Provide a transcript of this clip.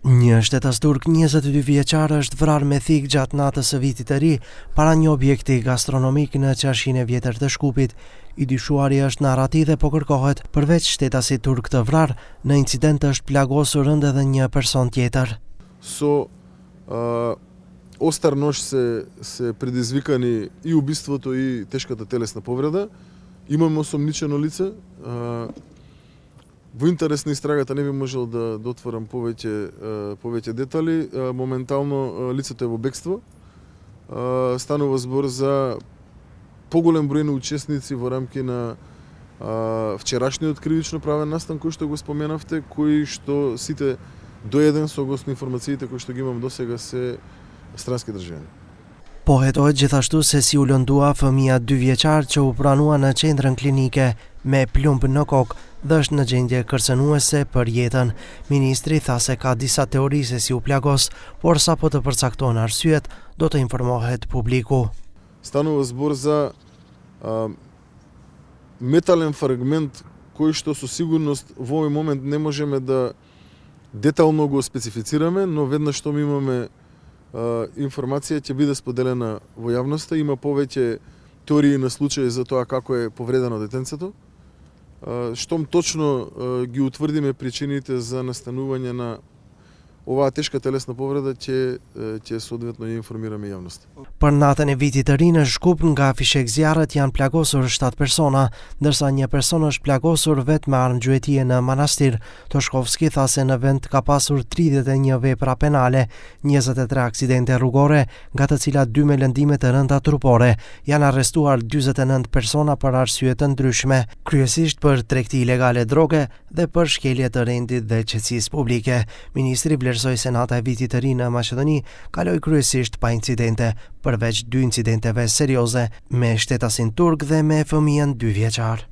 Një shtetas turk 22 vjeçar është vrarë me thikë gjatë natës së vitit të ri para një objekti gastronomik në qarshinë e vjetër të Shkupit. I dyshuari është në Arati dhe po kërkohet. Përveç shtetasit turk të vrarë, në incident është plagosur ende edhe një person tjetër. Остар нож се предизвикани и убийството и тешката телесна повреда. Имаме осомничено лице. Во интерес на истрагата не би можел да отворам повеќе детали. Моментално лицето е во бегство. Станува збор за поголем број на учесници во рамки на вчерашниот кривично правен настан кој што го споменавте, кои што сите до еден согласно информациите кои што ги имам досега се stranski državljani. Pohetohet gjithashtu se si u lëndua fëmia 2 vjeçar që u pranua në qendrën klinike me plumb në kokë dhe është në gjendje kërcënuese për jetën. Ministri tha se ka disa teori se si u plagos, por sapo të përcaktohen arsyet, do të informohet publiku. Станува збор за метален фрагмент кој што со сигурност во овој момент не можеме да детално го специфицираме, но веднаш што имаме информација ќе биде споделена во јавноста. Има повеќе теории на случаи за тоа како е повредено детенцето. Штом точно ги утврдиме причините за настанување на оваа тешка телесна повреда, ќе соодветно ја информираме јавноста. Për natën e vitit të ri në Shkup nga fishek zjarret janë plagosur 7 persona, ndërsa një person është plagosur vetëm me armë gjuetie në manastir. Toshkovski tha se në vend ka pasur 31 vepra penale, 23 aksidente rrugore, nga të cilat 2 me lëndime të rënda trupore. Janë arrestuar 49 persona për arsye të ndryshme, kryesisht për tregti ilegale droge dhe për shkelje të rendit dhe qetësisë publike. Ministri vlerësoi se nata e vitit të ri në Maqedoni kaloi kryesisht pa incidente, përveç 2 incidenteve serioze me shtetasin turk dhe me fëmijën 2 vjeçar.